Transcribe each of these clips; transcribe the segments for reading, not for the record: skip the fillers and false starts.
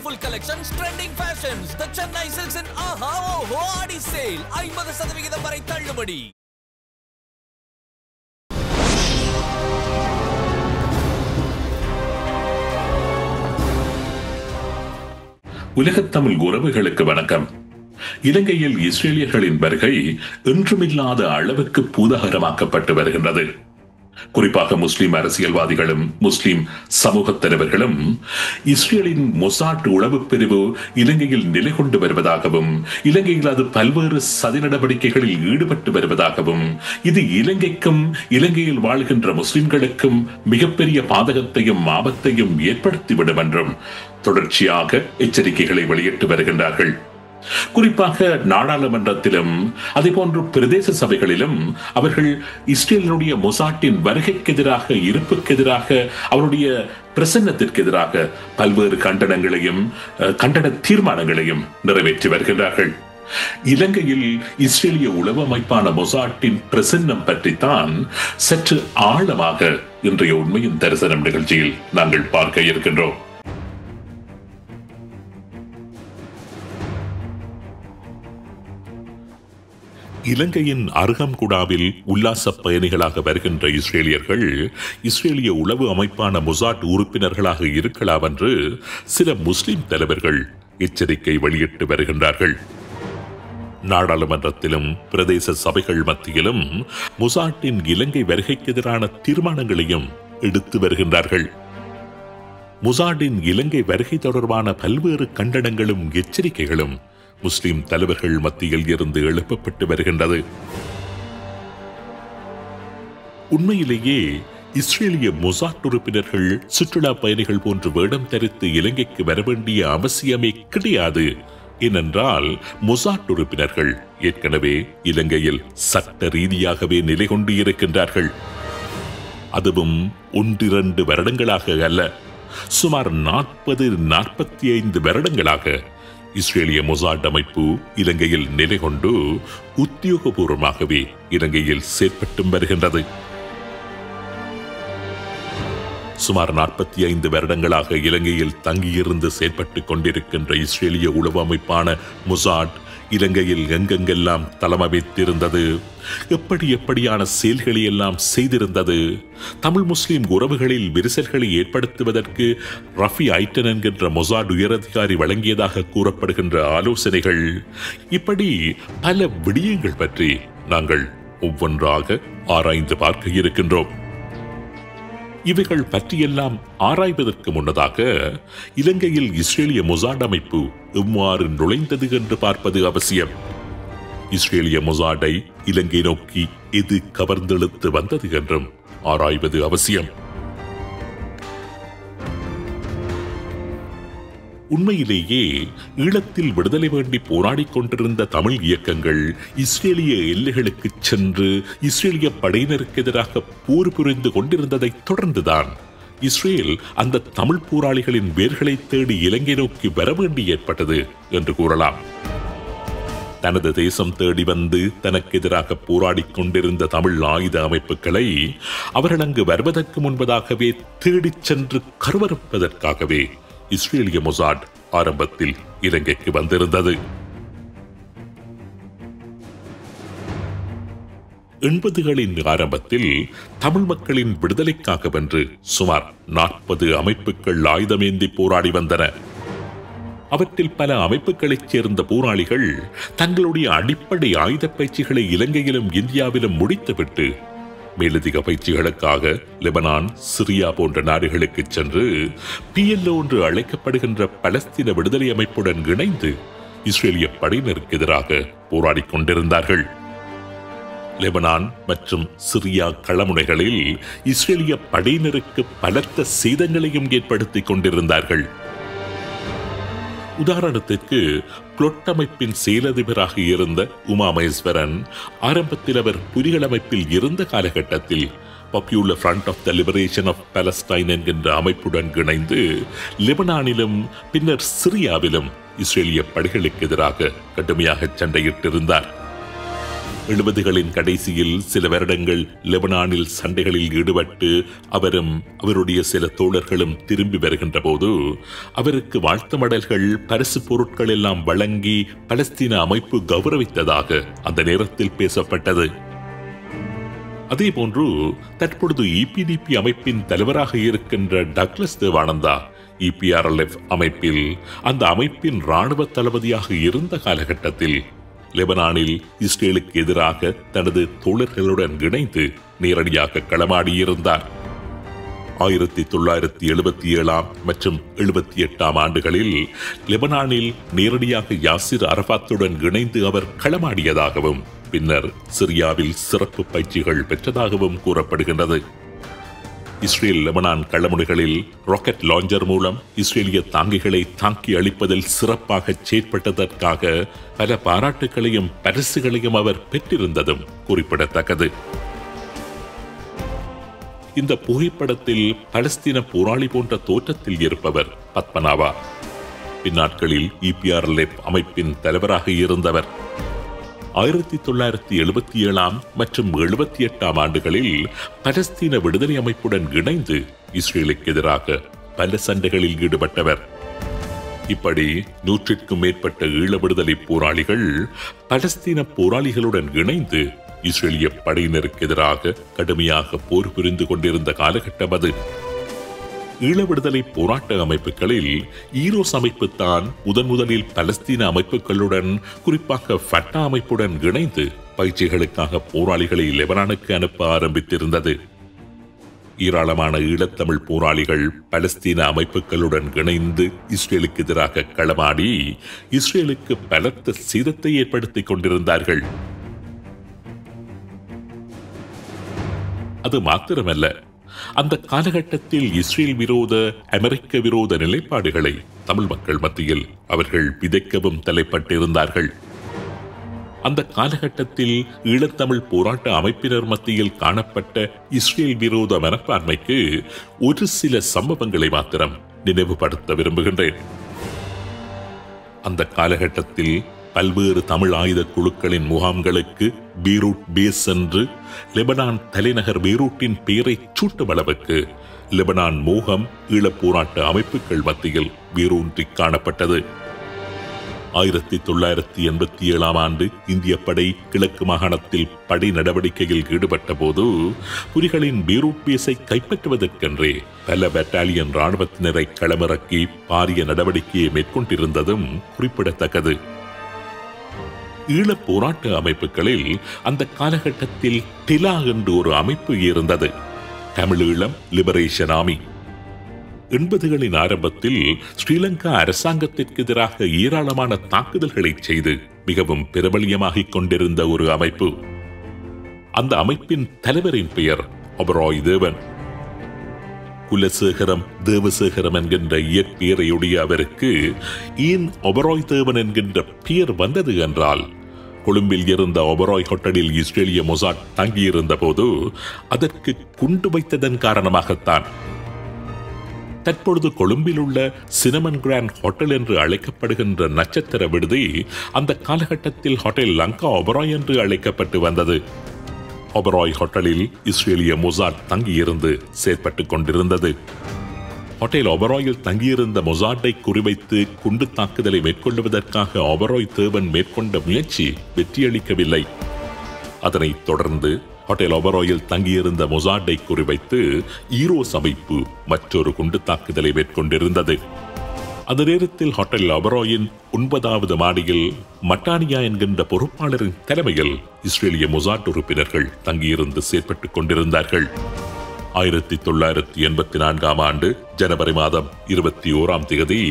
Beautiful collections, trending fashions. The Chennai Silks in Aha Oho Adi sale. 50% வரை தள்ளுபடி. உலகத் தமிழ் உறவுகளுக்கு வணக்கம். இலங்கையில் இஸ்ரேலியர்களின் வருகை என்றுமில்லாத அளவுக்கு பூதாகரமாக்கப்பட்டு வருகின்றது. குறிப்பாக முஸ்லிம் அரசியல்வாதிகளும் முஸ்லிம் சமூக தலைவர்களும் இஸ்ரேலின் மொசாட் உளவு பிரிவு இலங்கையில் நிலை கொண்டு வருவதாகவும் இலங்கையில் அது பல்வேறு சதி நடவடிக்கைகளில் ஈடுபட்டு வருவதாகவும் இது இலங்கைக்கும் இலங்கையில் வாழ்கின்ற முஸ்லிம்களுக்கும் மிகப்பெரிய பாதகத்தையும் ஆபத்தையும் ஏற்படுத்திவிடும் என்றும் தொடர்ச்சியாக எச்சரிக்கைகளை வெளியிட்டு வருகின்றார்கள். குறிப்பாக நாடாளுமன்றத்திலும் அதேபோன்று பிரதேச சபைகளிலும் அவர்கள் இஸ்ரேலினுடைய மொசாட்டின் வருகைக்கு எதிராக இருப்புக்கு எதிராக அவருடைய பிரசன்னத்திற்கு எதிராக பல்வேறு கண்டன தீர்மானங்களையும் நிறைவேற்றி வருகின்றார்கள். இலங்கையில் இஸ்ரேலிய உளவு அமைப்பான மொசாட்டின் பிரசன்னம் பற்றித்தான் சற்று ஆழமாக இன்றைய உண்மையின் தரிசனம் நிகழ்ச்சியில் நாங்கள் பார்க்க இருக்கின்றோம். இலங்கையின் அர்ஹம்குடாவில் உல்லாச பயணிகளாக வருகின்ற இஸ்ரேலியர்கள் இஸ்ரேலிய உளவு அமைப்பான மொசாட் உறுப்பினர்களாக இருக்கலாம் என்று சில முஸ்லிம் தலைவர்கள் எச்சரிக்கை வெளியிட்டு வருகின்றார்கள். நாடாளுமன்றத்திலும் பிரதேச சபைகள் மத்தியிலும் மொசாட்டின் இலங்கை வருகைக்கு எதிரான தீர்மானங்களையும் எடுத்து வருகின்றார்கள். மொசாட்டின் இலங்கை வருகை தொடர்பான பல்வேறு கண்டனங்களும் எச்சரிக்கைகளும் முஸ்லிம் தலைவர்கள் மத்தியில் இருந்து எழுப்பப்பட்டு வருகின்றது. உண்மையிலேயே இஸ்ரேலிய மொசாட் உறுப்பினர்கள் சுற்றுலா பயணிகள் போன்று வேடம் தரித்து இலங்கைக்கு வர வேண்டிய அவசியமே கிடையாது. ஏனென்றால் மொசாட் உறுப்பினர்கள் ஏற்கனவே இலங்கையில் சட்ட ரீதியாகவே நிலை கொண்டு இருக்கின்றார்கள். அதுவும் 1-2 வருடங்களாக அல்ல, சுமார் 40-45 வருடங்களாக இஸ்ரேலிய மொசாட் அமைப்பு இலங்கையில் நிலை கொண்டு உத்தியோகபூர்வமாகவே இலங்கையில் செயற்பட்டும் வருகின்றது. சுமார் 45 வருடங்களாக இலங்கையில் தங்கியிருந்து செயற்பட்டுக் கொண்டிருக்கின்ற இஸ்ரேலிய உளவு அமைப்பான மொசாட் இலங்கையில் எங்கெங்கெல்லாம் தளமமைத்திருந்தது, எப்படியான செயல்களை எல்லாம் செய்திருந்தது, தமிழ் முஸ்லிம் உறவுகளில் விரிசல்களை ஏற்படுத்துவதற்கு ரஃபி ஐட்டன் என்கின்ற மொசாட் உயரதிகாரி வழங்கியதாக கூறப்படுகின்ற ஆலோசனைகள், இப்படி பல விடயங்கள் பற்றி நாங்கள் ஒவ்வொன்றாக ஆராய்ந்து பார்க்க இருக்கின்றோம். இவைகள் பற்றியெல்லாம் ஆராய்வதற்கு முன்னதாக இலங்கையில் இஸ்ரேலிய மொசாட் அமைப்பு எவ்வாறு நுழைந்தது என்று பார்ப்பது அவசியம். இஸ்ரேலிய மொசாடை இலங்கை நோக்கி எது கவர்ந்தெழுத்து வந்தது என்றும் ஆராய்வது அவசியம். உண்மையிலேயே ஈழத்தில் விடுதலை வேண்டி போராடிக் கொண்டிருந்த தமிழ் இயக்கங்கள் இஸ்ரேலிய எல்லைகளுக்கு சென்று இஸ்ரேலிய படையினருக்கு எதிராக போர் புரிந்து கொண்டிருந்ததை தொடர்ந்துதான் இஸ்ரேல் அந்த தமிழ் போராளிகளின் வேர்களை தேடி இலங்கை நோக்கி வர வேண்டி ஏற்பட்டது என்று கூறலாம். தனது தேசம் தேடி வந்து தனக்கு எதிராக போராடிக் கொண்டிருந்த தமிழ் ஆயுத அமைப்புகளை அவர்கள் அங்கு வருவதற்கு முன்பதாகவே தேடிச் சென்று கருவறுப்பதற்காகவே இஸ்ரேலிய மொசாட் ஆரம்பத்தில் இலங்கைக்கு வந்திருந்தது. 80களின் ஆரம்பத்தில் தமிழ் மக்களின் விடுதலைக்காக வென்று சுமார் 40 அமைப்புகள் ஆயுதமேந்தி போராடி வந்தன. அவற்றில் பல அமைப்புகளைச் சேர்ந்த போராளிகள் தங்களுடைய அடிப்படை ஆயுத பயிற்சிகளை இலங்கையிலும் இந்தியாவிலும் முடித்துவிட்டு மேலதிக பயிற்சிகளுக்காக லெபனான், சிரியா போன்ற நாடுகளுக்கு சென்று PLO என்று அழைக்கப்படுகின்ற பலஸ்தீன விடுதலை அமைப்புடன் இணைந்து இஸ்ரேலிய படையினருக்கு எதிராக போராடிக் கொண்டிருந்தார்கள். லெபனான் மற்றும் சிரியா களமுனைகளில் இஸ்ரேலிய படையினருக்கு பலத்த சேதங்களையும் ஏற்படுத்திக் கொண்டிருந்தார்கள். உதாரணத்திற்கு புளொட் அமைப்பின் செயலதிபராக இருந்த உமா மகேஸ்வரன் ஆரம்பத்தில் அவர் புலிகள் அமைப்பில் இருந்த காலகட்டத்தில் popular front of the liberation of Palestine என்கின்ற அமைப்புடன் இணைந்து லெபனானிலும் பின்னர் சிரியாவிலும் இஸ்ரேலிய படைகளுக்கு எதிராக கடுமையாக சண்டையிட்டிருந்தார். 70களின் கடைசியில் சில வருடங்கள் லெபனானில் சண்டைகளில் ஈடுபட்டு அவரும் அவருடைய சில தோழர்களும் திரும்பி வருகின்ற போது அவருக்கு வாழ்த்து மடல்கள், பரிசு பொருட்கள் எல்லாம் வழங்கி பலஸ்தீன அமைப்பு கௌரவித்ததாக அந்த நேரத்தில் பேசப்பட்டது. அதேபோன்று தற்பொழுது EPDP அமைப்பின் தலைவராக இருக்கின்ற டக்ளஸ் தேவானந்தா EPRLF அமைப்பில் அந்த அமைப்பின் இராணுவ தளபதியாக இருந்த காலகட்டத்தில் லெபனானில் இஸ்ரேலுக்கு எதிராக தனது தோழர்களுடன் இணைந்து நேரடியாக களமாடியிருந்தார். 1977 மற்றும் 78 ஆண்டுகளில் லெபனானில் நேரடியாக யாசிர் அரபாத்துடன் இணைந்து அவர் களமாடியதாகவும் பின்னர் சிரியாவில் சிறப்பு பயிற்சிகள் பெற்றதாகவும் கூறப்படுகின்றது. இஸ்ரேல் லெபனான் களமுனைகளில் ராக்கெட் லாஞ்சர் மூலம் இஸ்ரேலிய தாங்கிகளை தாக்கி அழிப்பதில் சிறப்பாக செயற்பட்டதற்காக பல பாராட்டுகளையும் பரிசுகளையும் அவர் பெற்றிருந்ததும் குறிப்பிடத்தக்கது. இந்த புகைப்படத்தில் பலஸ்தீன போராளி போன்ற தோற்றத்தில் இருப்பவர் பத்மநாபா. பின்னாட்களில் EPRLF அமைப்பின் தலைவராக இருந்தவர். 1977 மற்றும் 78 ஆண்டுகளில் பலஸ்தீன விடுதலை அமைப்புடன் இணைந்து இஸ்ரேலுக்கு எதிராக பல சண்டைகளில் ஈடுபட்டவர். இப்படி 100க்கும் மேற்பட்ட ஈழ விடுதலை போராளிகள் பலஸ்தீன போராளிகளுடன் இணைந்து இஸ்ரேலிய படையினருக்கு எதிராக கடுமையாக போர் புரிந்து கொண்டிருந்த காலகட்டம் அது. ஈழ விடுதலை போராட்ட அமைப்புகளில் ஈரோஸ் அமைப்பு தான் முதலில் பலஸ்தீன அமைப்புகளுடன், குறிப்பாக ஃபட்டா அமைப்புடன் இணைந்து பயிற்சிகளுக்காக போராளிகளை லெபனானுக்கு அனுப்ப ஆரம்பித்திருந்தது. ஏராளமான ஈழத்தமிழ் போராளிகள் பலஸ்தீன அமைப்புகளுடன் இணைந்து இஸ்ரேலுக்கு எதிராக களமாடி இஸ்ரேலுக்கு பலத்த சேதத்தை ஏற்படுத்திக் கொண்டிருந்தார்கள். அது மாத்திரமல்ல, அந்த காலகட்டத்தில் இஸ்ரேல் விரோத, அமெரிக்க விரோத நிலைப்பாடுகளை தமிழ் மக்கள் மத்தியில் அவர்கள் விதைக்கவும் தலைப்பட்டிருந்தார்கள். அந்த காலகட்டத்தில் ஈழத்தமிழ் போராட்ட அமைப்பினர் மத்தியில் காணப்பட்ட இஸ்ரேல் விரோத மனப்பான்மைக்கு ஒரு சில சம்பவங்களை மாத்திரம் நினைவுபடுத்த விரும்புகின்றேன். அந்த காலகட்டத்தில் பல்வேறு தமிழ் ஆயுத குழுக்களின் முகாம்களுக்கு பீரூட் பேஸ் என்று லெபனான் தலைநகர் பீரூட்டின் பெயரை சூட்டும் அளவுக்கு லெபனான் மோகம் ஈழப் போராட்ட அமைப்புகள் மத்தியில் வேரூன்றி காணப்பட்டது. 1987 ஆண்டு இந்திய படை கிழக்கு மாகாணத்தில் படை நடவடிக்கையில் ஈடுபட்ட போது புலிகளின் பீரூட் பேஸை கைப்பற்றுவதற்கென்றே பல பட்டாலியன் இராணுவத்தினரை களமிறக்கி பாரிய நடவடிக்கையை மேற்கொண்டிருந்ததும் குறிப்பிடத்தக்கது. ஈழப் போராட்ட அமைப்புகளில் அந்த காலகட்டத்தில் டிலா என்று ஒரு அமைப்பு இருந்தது, தமிழீழம் லிபரேஷன் ஆர்மி. 80களின் ஆரம்பத்தில் ஸ்ரீலங்கா அரசாங்கத்திற்கு எதிராக ஏராளமான தாக்குதல்களை செய்து மிகவும் பிரபலியமாகிக் கொண்டிருந்த ஒரு அமைப்பு. அந்த அமைப்பின் தலைவரின் பெயர் ஒபராய் தேவன். குலசேகரம் தேவசேகரம் என்கின்ற இயற்பெயரையுடைய அவருக்கு ஏன் ஒபராய் தேவன் என்கின்ற பெயர் வந்தது என்றால், கொழும்பில் இருந்த ஒபராய் ஹோட்டலில் இஸ்ரேலிய மொசாட் தங்கியிருந்த போது அதற்கு குண்டு வைத்ததன் காரணமாகத்தான். தற்பொழுது கொழும்பில் உள்ள சினமன் கிராண்ட் ஹோட்டல் என்று அழைக்கப்படுகின்ற நட்சத்திர விடுதி அந்த காலகட்டத்தில் ஹோட்டல் லங்கா ஒபராய் என்று அழைக்கப்பட்டு வந்தது. ஒபராய் ஹோட்டலில் இஸ்ரேலிய மொசாட் தங்கியிருந்து செயற்பட்டுக் கொண்டிருந்தது. ஹோட்டல் ஒபராயில் தங்கியிருந்த மொசாட்டை குறிவைத்து குண்டு தாக்குதலை மேற்கொள்வதற்காக ஒபராய் தேவன் மேற்கொண்ட முயற்சி வெற்றியளிக்கவில்லை. அதனைத் தொடர்ந்து ஹோட்டல் ஒபராயில் தங்கியிருந்த மொசாட்டை குறிவைத்து ஈரோஸ் அமைப்பு மற்றொரு குண்டு தாக்குதலை மேற்கொண்டிருந்தது. அந்த நேரத்தில் ஹோட்டல் ஒபராயின் 9வது மாடியில் மட்டானியா என்கின்ற பொறுப்பாளரின் தலைமையில் இஸ்ரேலிய மொசாட் உறுப்பினர்கள் தங்கியிருந்து செயற்பட்டுக் கொண்டிருந்தார்கள். 1984 ஆண்டு ஜனவரி மாதம் 21ஆம் தேதி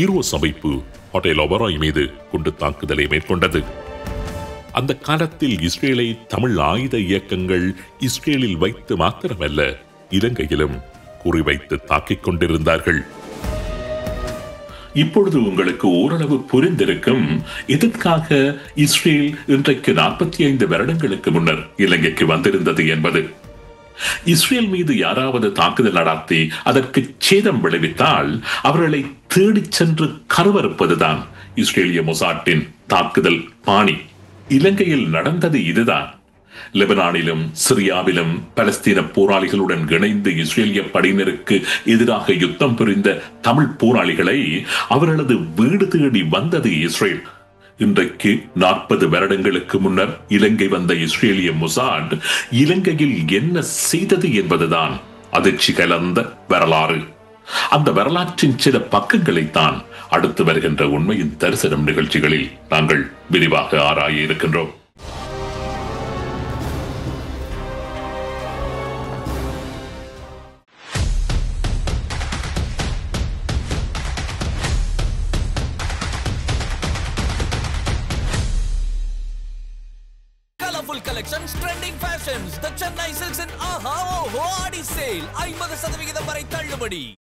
ஈரோஸ் அமைப்பு ஹோட்டல் ஒபராய் மீது குண்டு தாக்குதலை மேற்கொண்டது. அந்த காலத்தில் இஸ்ரேலை தமிழ் ஆயுத இயக்கங்கள் இஸ்ரேலில் வைத்து மாத்திரமல்ல, இலங்கையிலும் குறிவைத்து தாக்கிக் கொண்டிருந்தார்கள். இப்பொழுது உங்களுக்கு ஓரளவு புரிந்திருக்கும் எதற்காக இஸ்ரேல் இன்றைக்கு 45 வருடங்களுக்கு முன்னர் இலங்கைக்கு வந்திருந்தது என்பது. இஸ்ரேல் மீது யாராவது தாக்குதல் நடத்தி அதற்கு சேதம் விளைவித்தால் அவர்களை தேடிச் சென்று கருவறுப்பதுதான் இஸ்ரேலிய மொசாட்டின் தாக்குதல் பாணி. இலங்கையில் நடந்தது இதுதான். லெபனானிலும் சிரியாவிலும் பலஸ்தீன போராளிகளுடன் இணைந்து இஸ்ரேலிய படையினருக்கு எதிராக யுத்தம் புரிந்த தமிழ் போராளிகளை அவர்களது வீடு தேடி வந்தது இஸ்ரேல். இன்றைக்கு 40 வருடங்களுக்கு முன்னர் இலங்கை வந்த இஸ்ரேலிய மொசாட் இலங்கையில் என்ன செய்தது என்பதுதான் அதிர்ச்சி கலந்த வரலாறு. அந்த வரலாற்றின் சில பக்கங்களைத்தான் அடுத்து வருகின்ற உண்மையின் தரிசனம் நிகழ்ச்சிகளில் நாங்கள் விரிவாக ஆராய இருக்கின்றோம். Collections, trending fashions, the Chennai Silks and Aha Oho Adi sale 50% வரை தள்ளுபடி.